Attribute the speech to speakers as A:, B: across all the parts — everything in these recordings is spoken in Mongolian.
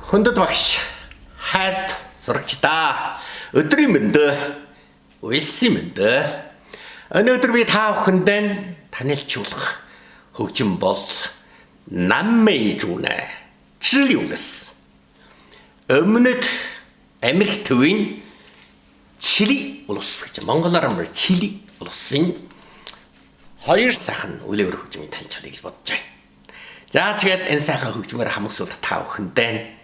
A: Хүндэт багш хайрт сурагчдаа өдрийн мэндэ үйлсийн мэндэ өнөөдөр би та бүхэндээ танилцуулах хөгжим бол наммэй жунэ чилиунес өмнөд Америк төвийн Чили улс гэж монголоор амраа Чили улсын хоёр сайхан үлэвэр хөгжмийг танилцуулъя гэж бодож байна. За тэгээд энэ сайхан хөгжмөөр хамгаалалт та бүхэндээ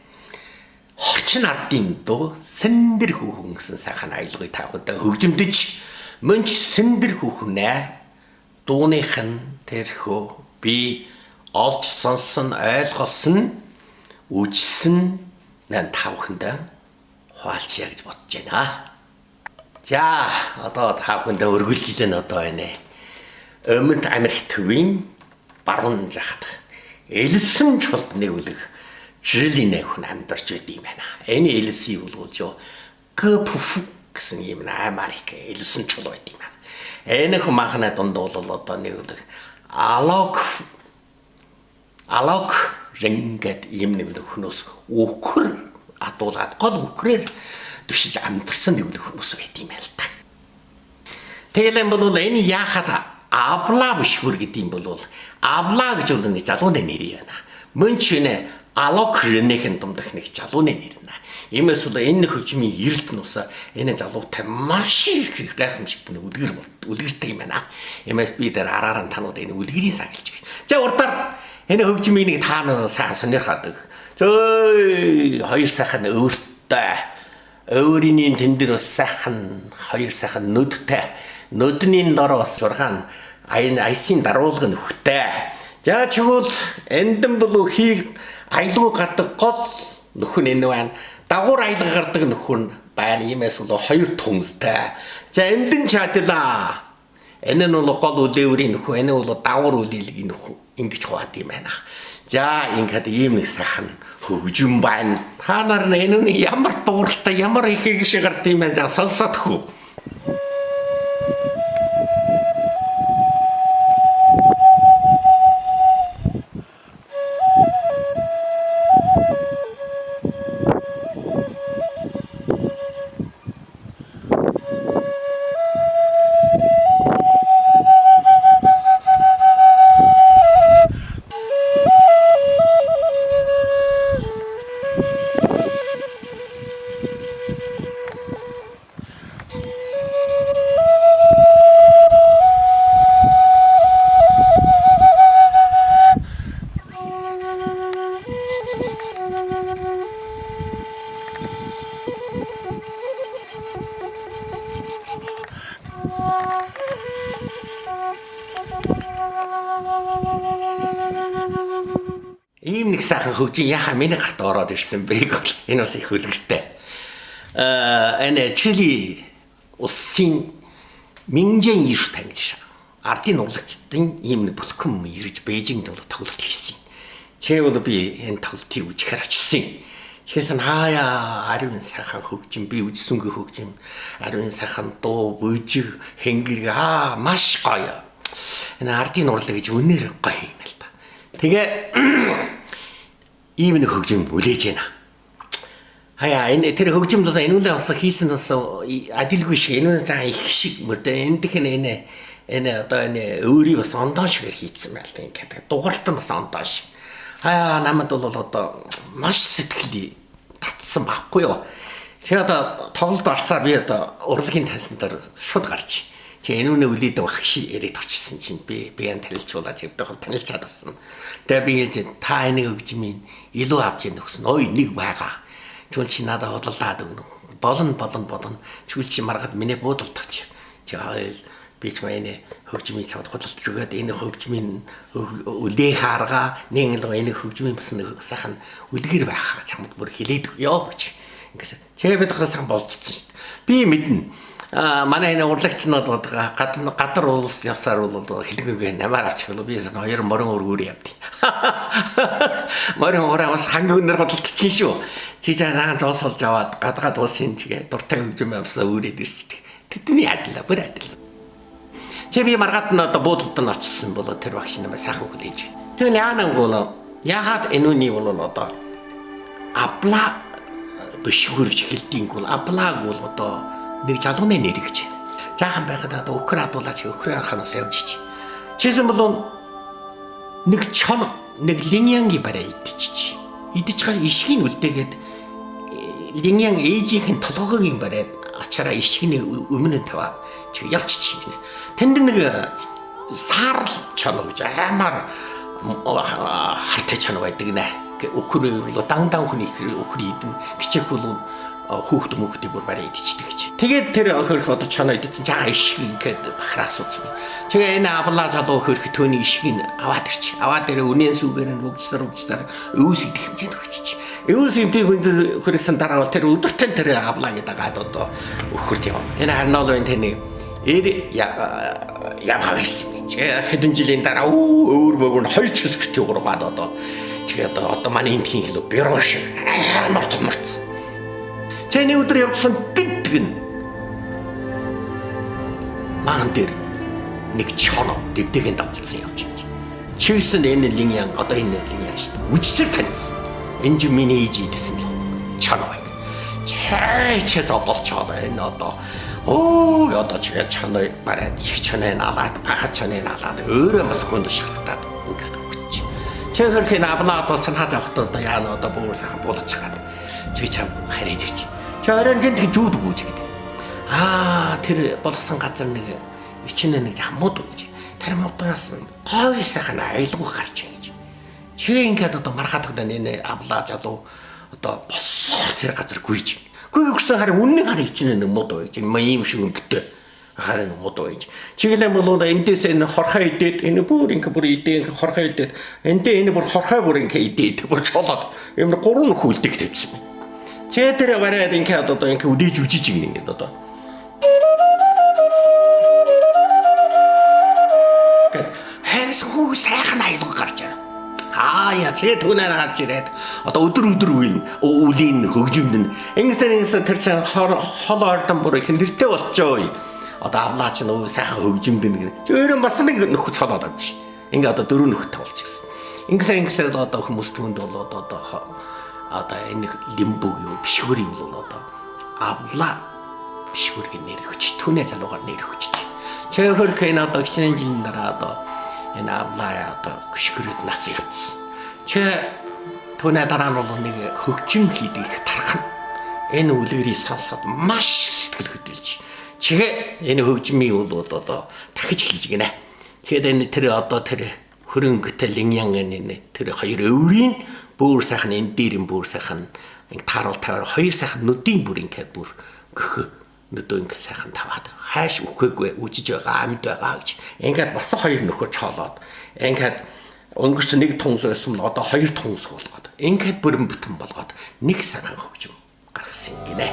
A: Орчин ардын дуу сэндэр хүүхэн гэсэн сайхан аялгыг та бүхэндээ хөгжимдөж мөнч сэндэр хүүхнээ дууных нь тэрхүү би олж сонсон ойлгосон үжсэн нэн та бүхэндээ хуалцъя гэж бодож байна. За одоо та бүхэндээ өргөлж илэн одоо байна. Өмнөд Америк төвийн баруун жахт элсэн чулдны үлэг жилийнэ хүн амьдарч байд юм байна. Энэ элсэн үлгүүд юу гэпүф гэсэн юм Америк элсэн чул байд юм байна. Энэ хүн махна донд бол одоо нэг үлэг алог рэнгэт юм нэг хүнөөс өхөр адуулаад гол өхрээр түшиж амьдарсан нэг хүмүүс байд юм байна л та. Тэгэлэн бол энэ яхад Абла бишгүр гэдэг юм бол Абла гэж бол нэг залууны нэр юм байна. Мөн ч нэ алог рэнэхэн думдах нэг залууны нэр нэ. Иймээс бол энэ хөгжмийн эрэлт нь уусаа энэ залуутай маш их гайхамшигт үлгэрдэг юм байна. Иймээс би дээр араараа танууд энэ үлгэрийн сагалж гэх. За урдаар энэ хөгжмийн нэг таана сайн сонирхоод. Зөө хоёр сайхан өөртөө өөрийн тэн дээр бас сайхан хоёр сайхан нүдтэй нүдний дор бас 6 айсын даруулга нөхтэй. За чигвэл эндэн болов хийг аялуу гардаг гол нөхөн энэ байна. Дагуур аялга гардаг нөхөн байна. Иймээс бол хоёр түнстэй. За эндэн чадлаа. Энэ нь бол гол үлээврийн нөхөн, энэ бол дагуур үлээлгийн нөхөн ингэж хаваад юм байна. За ингээд ийм нэг сайхан хөгжим байна. Та нар энэ нь ямар дууралтай, ямар их шиг гард юм байна. Сонсоод хөө. Ийм нэг сайхан хөгжим яхаа миний гарт ороод ирсэн бэ гол энэ бас их үлгэртэй. Энэ Чили улсын Минжэн иш тангиж ардын урлагчдын ийм нэг бүлхэм ирж Бээжинд бол тоглолт хийсэн. Тэгвэл би энэ тоглолтыг үзэхээр очсон. Тэгэхээс нь хаяа ариун сайхан хөгжим би үзсэнгүй хөгжим ариун сайхан дуу бүжиг хэнгэр маш гоё. Энэ ардын урлаг гэж үнээр гоё юм л та. Тэгээ ийм нэг хөгжим үлээж байна. Хаяа энэ тэр хөгжимд бол энэ үлээ бас хийсэн бас адилгүй шиг энэ цаа их шиг мөрдөө эндх энэ одоо энэ өөрийн бас ондоо шигээр хийцсэн байл та ингээд дугаартан бас ондоо шиг. Хаяа намайд бол одоо маш сэтгэл татсан байхгүй юу. Тэгээ одоо тоглолт арсаа би одоо урлагийн тансан дээр шууд гарч. Тэгээ энэ үнэ үлээдэг багш яриад орчихсон чинь би энэ танилцуулаад явдаг танилж чад авсан. Тэгээ би та энэ хөгжмийн илүү авч яах гэсэн ой нэг байгаа. Чүл чи надад худалдаад өгнө. Болон. Чүл чи маргад миний буудалдагч. Тэгээ би ч энэ хөгжмийн цавд худалдаж өгөөд энэ хөгжмийн үлээ хаарга нэг л энэ хөгжмийн бас нэг сайхан үлгэр байхаа чамд бүр хилээд ёо гэж. Ингээс тэгээ бид хасаа болцсон шүү дээ. Би мэднэ. Манай энэ урлагчнууд гадар улс явсаар бол хэлгээгүй намаар авчих болов би хоёр морин өргөөр явдیں۔ Морин өрөө бас хамгийн өнөр худалдчихин шүү. Чи жаахан тоос олж аваад гадгаад уусын тэгээ дуртай хөгжим авсаа үрээд ирчдэг. Тэдний адил бүр адил. Чи би маргаад нь одоо буудалд нь очсон болоо тэр багш намайг сайхан хүлээж байна. Тэгэл яанангуул яхад энүүний бол одоо Абла бишгүрж хэлдгийг бол аблаг бол одоо нэг жалганы нэр гэж. Жаахан байхад одоо өхөр адуулаач өхөр ханаас явж чи. Чисэн бол нэг чон нэг линьянги барай идчих. Идэж байгаа ишгийг үлдээгээд линьян ээжийнхэн толгойн барайд ачаараа ишгийг өмнө нь таваад чи явчих гинэ. Тэнд нэг саарл чон гэж амар хартай чон байдаг нэ. Өхөр дан хүний өхөр идэн гिचэх бол хүүхд мөхдөг бүр барай идчихдэг гэж. Тэгээд тэр өхөр одоо чоноо идсэн жаа ишг ингээд бахраас үзсэн. Тэгээ энэ авлаа залуу өхөр төөний ишгийг аваад ирч. Аваад дээр үнэн сүгээр нь хөвчсөр өөс идэх хэмжээнд өгчиж. Өөс идэх хөрөсөн дараа бол тэр өдөртөө тэр авлаа гэдэг одоо өхөрт яваа. Энэ харнаалын тэний ямагс. Хэдэн жилийн дараа өөр мөр 2 хэсэгт ургаад одоо тэгээд одоо манай энтхийн хэлөө бюро шиг амар томорц. Тэний өдөр явсан гэдэг нь маан дээр нэг чоно дэвдэгийн давталсан явж байна. Чигсэн энэ линьян одоо энэ линьян шүү дээ. Үжсэр таньсан. Энэ ч миний ээж идсэн л чоно байг. Чэ зодолчоод энэ одоо одоо чигээ чоно бараад их чоныг алаад бахад чоныг алаад өөрөө бас хүнд шахалтаад ингээд өгч. Чэхэр хэн авлаа одоо санааж авахт одоо яана одоо бүр сайхан буулж чагаад чи чам хараад ирч. Чорон гэнт жүүд гүйж гэдэг. Тэр болгосон газар нэг ичнэ нэг хамууд гэж. Тэр модоос гой сайхан айлгуу гарч ингэж. Чи ингээд одоо мархаад өгдөө энэ авлаа залуу одоо боссоор тэр газар гүйж. Гүй өгсөн харин үнэн харин ичнэ нэг мод байж. Ийм шиг өнгөтэй. Харин мод байж. Чиглэн бол эндээс энэ хорхоо идээд энэ бүр ингээд бүр идээ хорхоо идээд эндээ энэ бүр хорхоо бүр ингээд идээд бүр чолоод юм 3 нөх үлдэх тавьсан. Чи тэр барайд ингээд одоо ингээд үдээж үжиж гин ингээд одоо. Хайс хүү сайхан айлга гарч байгаа. Яа тэгээд түүнээр гарч ирээд одоо өдөр үлийн хөгжимд нь ингэсэн тэр чинь хол ордон бүр их нэртэй болчоо. Одоо авлаач нь сайхан хөгжимд нь өөрөө бас нэг нөхөд цолоод авчих. Ингээ одоо 4 нөхөд тавуулчихсан. Ингэсэн одоо хүмүүс түүнд бол одоо энэ лимбуг юу бишгүрийг бол одоо авлаа бишгүргийн нэр өгч түүнээ залуугаар нэр өгч. Чөөхөр хэн одоо гिचнэн жилийн дараа одоо энэ авлаа одоо гүшгэрүүд нас явцсан. Чи түүнээ дараа нь бол нэг хөгжим хийдэг тархан. Энэ үлгэрийг сонсоод маш сэтгэл хөдлөж. Чигээ энэ хөгжмийн бол одоо дахиж хийж гинэ. Тэгэхээр энэ тэр одоо тэр хөрөнгөтэй линьян энэ тэр хоёр өврийн бүр сайхан энэ дээрэн бүр сайхан тааруул таваар хоёр сайхан нүдийн бүр ингээд бүр гөх нүдөө ингээд сайхан таваад хайш үхээгүй үжиж байгаа амьд байгаа гэж. Ингээд бас хоёр нөхөж хоолоод ингээд өнгөрсөн нэг тунс байсан бол одоо хоёр тунс болгоод ингээд бүрэн бүтэн болгоод нэг сайхан хөгжим гаргасан гинэ.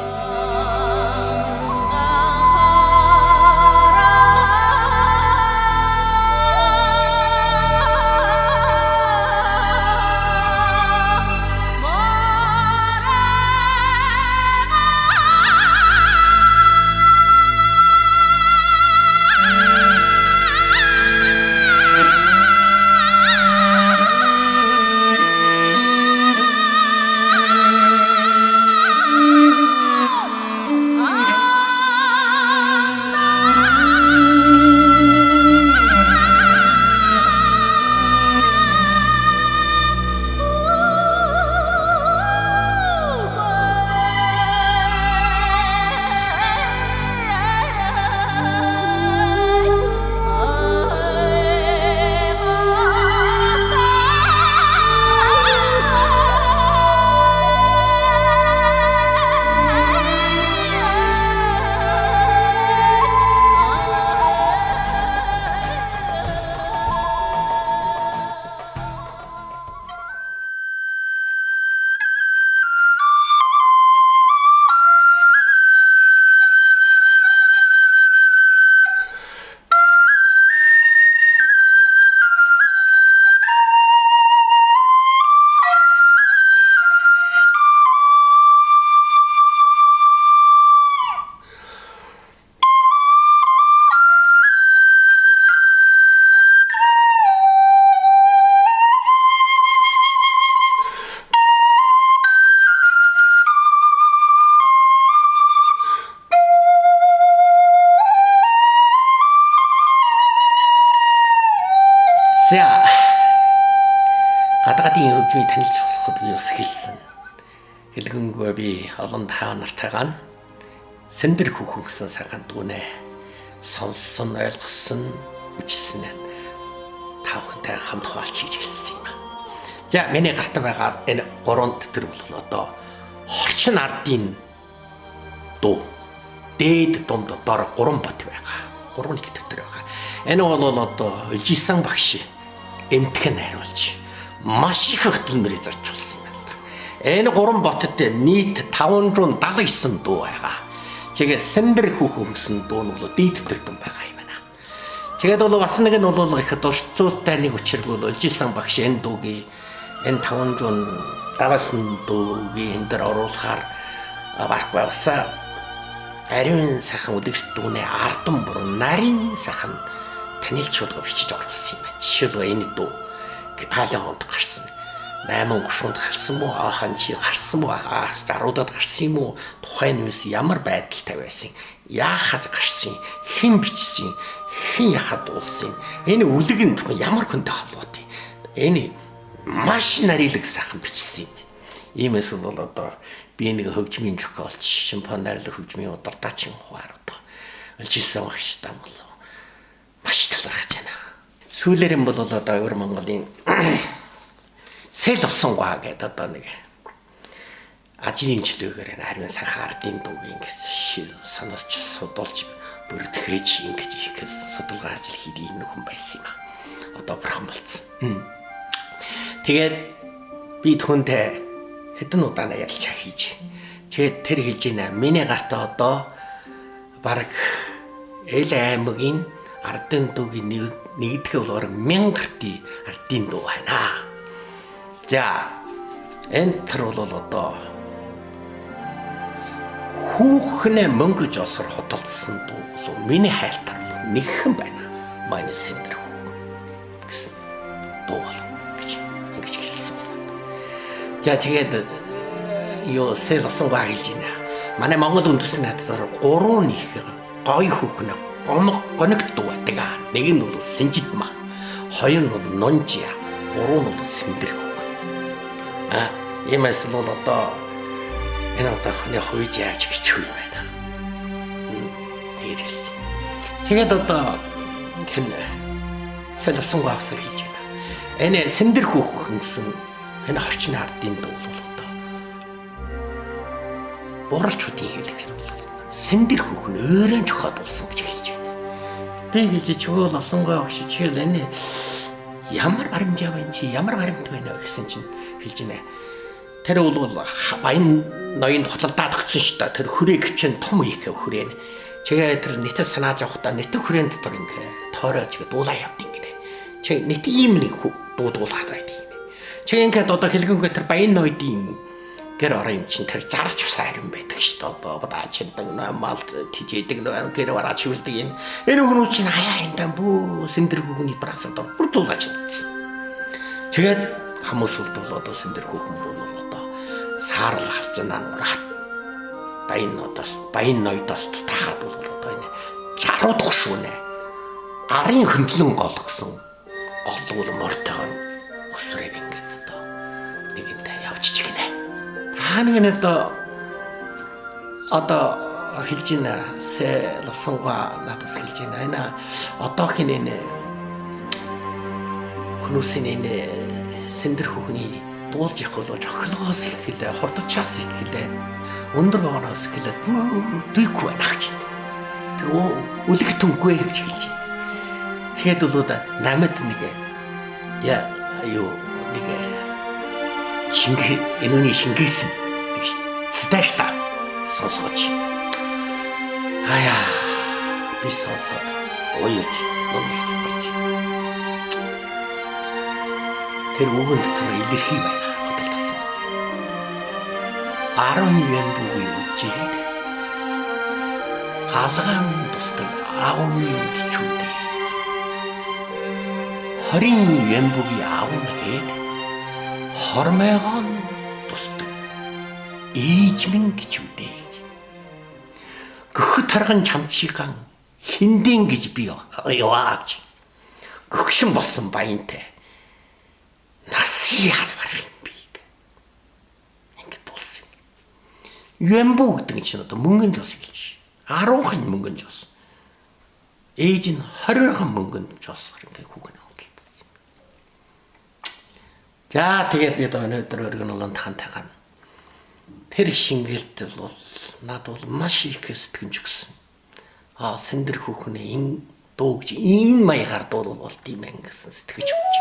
A: За гадаадын хөгжмийг танилж болоход би бас хэлсэн. Хэлгэнгүй би олон таа нартайгаа сэндэр хүүхэн гэсэн сайхан дүүнэ сонссон, ойлгосон, үжилсэн нь тавхантай хамт хаалч хийж хэлсэн юм. За миний гартаа байгаа энэ гурван төр бол одоо хорчин ардын дуу. Дээд дунд дор гурван бот байгаа. Гурван нэг төр байгаа. Энэ бол одоо Жилсан багш эмтхэн хариулж маш их хөтөлмөрийг зарчулсан юм байна. Энэ гурван ботод нийт 579 дуу байгаа. Тэгээ сэндэр хүүхэн гэсэн дуу нь бол дээд төр дун байгаа юм байна. Тэгээд бол бас нэг нь бол их дурцуултай нэг учрыг бол Жилсан багш энэ дуугийн энэ 579 дуугийн энэ дэр оруулахаар барах байвсаа ариун сайхан үлэгч дүүний ардан бүрэн нарийн сайхан танилцуулга бичиж оруулсан юм байна. Жишээлбэл энэ дуу хаалын хонд гарсан. 8 гушуунд гарсан мó, аахан чи гарсан мó, аас 10-аад гарсан юм уу? Тухайн үеэс ямар байдалтай байсан? Яахад гарсан? Хэн бичсэн? Хэн яхад уулсан? Энэ үлэг нь тухайн ямар хүнтэй холбоотой? Энэ маш нарийнлэг сайхан бичсэн юм. Иймээс бол одоо би нэг хөгжмийн зохиолч, симфони найрлаг хөгжмийн удирдаачин хуваар одоо Жилсан багштай бол маш талархаж байна. Сүүлээр нь бол одоо Өвөр Монголын Сэл Овсонгуа гэдэг одоо нэг ажлын чөлөөгөр энэ ариун сайхан ардын дууг ингэж санаачж судалж бүртгэж ингэж их судалгаа ажил хийдэг юм хүн байсан юм. Одоо бурхан болцсон. Тэгээд би түүнтэй хэдэн удаа ярилцаа хийж. Тэгээд тэр хэлж байна. Миний гартаа одоо бараг Эл аймгийн ардын дуугийн нэгдэх болохоор 1000 гартын ардын дуу байна. За энэ төр бол одоо хүүхнээ мөнгөж осгор хотолцсон дуу бол миний хайлтар нэгхэн байна. Манай сэндэр хүүхэн гэсэн дуу бол гэж ингэж хэлсэн. За тэгээд юу Сэл Овсонгуа хэлж байна. Манай Монгол үндэсний хатгаар 3 их гоё хүүхэн гоногт дуу байдаг. Нэг нь бол Синжидмаа, хоёр нь бол Нунжия, гурав нь бол Сэндэр хүүхэн. Иймээс бол одоо энэ одооны хойж яаж гिचүү юм байна. Тэгээд хэлсэн. Тэгээд одоо хэн Сэл Овсонгуа авсан хийж байна. Энэ Сэндэр хүүхэн гэсэн энэ хорчны ардын дуу бол одоо буралчуудын хэлээр бол Сэндэр хүүхэн өөрөө зохиод болсон гэж хэлж байна. Би хэлж чигэл Овсонгуа багш чигэл энэ ямар баримжаа байна чи ямар баримт байна гэсэн чинь хэлж байна. Тэр бол баян ноёнд хотолдаад өгсөн шүү дээ. Тэр хүрээг чинь том их хүрээ. Тэгээ тэр нийтэд санааж явахдаа нийтэд хүрээнд дотор ингээ тойрож дуулаа явд ингээ. Чи нийт ийм нэг дуудуулаад байдаг юм. Чи ингээд одоо хэлгэнгээ тэр баян ноёдын гэр ороо юм чинь тэр зарч авсан харин байдаг шүү дээ. Одоо баачдаг нэмал тижээдэг гэр ороо чивэлдэг юм. Энэ хүмүүс чинь хаяа энэ бүү сэндэр хүүхний брасад бүр дуулаач чадсан. Тэгээд хүмүүс бол одоо сэндэр хүүхэн бол одоо саарл халжнаа нураад баян ноёдоос тутахад бол одоо энэ 60 дахь шүүнэ арын хөндлөн гол гэсэн гол мортойгоо өсрээд ингэж одоо нэгэнтээ явж чигнэ. Та нэг нь одоо хэлж байна. Сэл Овсонгуа надаас хэлж байна. Энэ одоохийн энэ хүмүүсийн энэ сэндэр хүүхний дуулж явах бол жохлогоос ихлээ, хордочаас ихлээ, өндөр байгааноос ихлээ дүйгүй байна гэж. Тэр үлэг түнгүй гэж хэлж байна. Тэгэхэд бол намайд нэг нэг энэний шингээсэн нэг цэдэрта сонсгоч. Хаяа би сонсоод уйлж номсож гарч. Тэр өгөн дотор илэрхий байна. Хөдөлтсөн. 10 yen бүгүй үжээд хаалгаан тусдаг аавны гिचүүдээ 20 yen бүгүй аавнгээд хормойгоо тусдаг ээжмэн гिचүүдээ гөхөд тарган чамчиган хиндин гэж би яваач. гөгшин болсон баянтай нас яаж барах юм бэ? Ингээд болсон юм. Юэмбу гэдэг чинь одоо мөнгөн жос гэлж. 10хан мөнгөн жос. Ээж нь 20хан мөнгөн жос ингээд хүүхэн худалдсан. За тэгээд бид өнөөдөр өргөнөлөнд хантайгаа тэр шингэлт бол над бол маш их сэтгэмж өгсөн. Сэндэр хүүхнээ энэ дуугч энэ маягаар дуулал болт юм ан гэсэн сэтгэж өгч.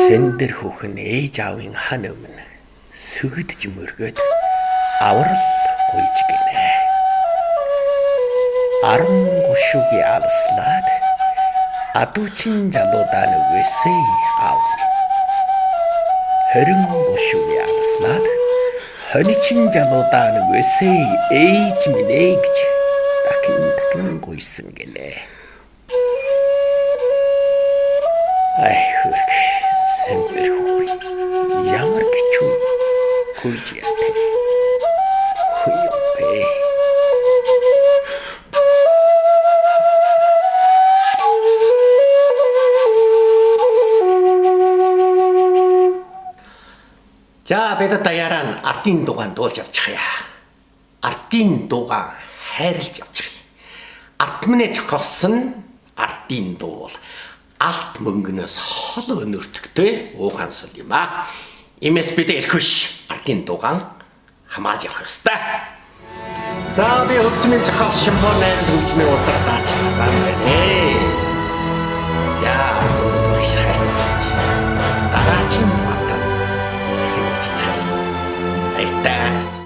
A: Сэндэр хүүхэн ээж аавын хан өмнө сүгдж мөргөөд аврал гуйж гинэ. 10 гушуугийн алслаад адуучин жалуудаа нүгээсэй аав. 20 гушуугийн алслаад хоничин жалуудаа нүгээсэй ээж минь гэж дахин гуйсан гинэ. Ай хөрх Сэндэр хүүхэн ямар гिचүү хүйж яатай. Хүйбэ. За бид даяараа ардын дугаан дуулж явчихъя. Ардын дугаан хайрлж явчих. Ардмнэ зохиосон ардын дуул. Алт мөнгнөөс хол өнөртөгтэй уугаан сул юм а. Имээс бид эрхвш ардын дугаан хамааж явах ёстой. За би хөгжмийн зохиол шимбор найрал хөгжмийн удирдаач байна. За өнөөдөр шаардлага. Дараагийн батан хэрэгжиж чай. Баяртай.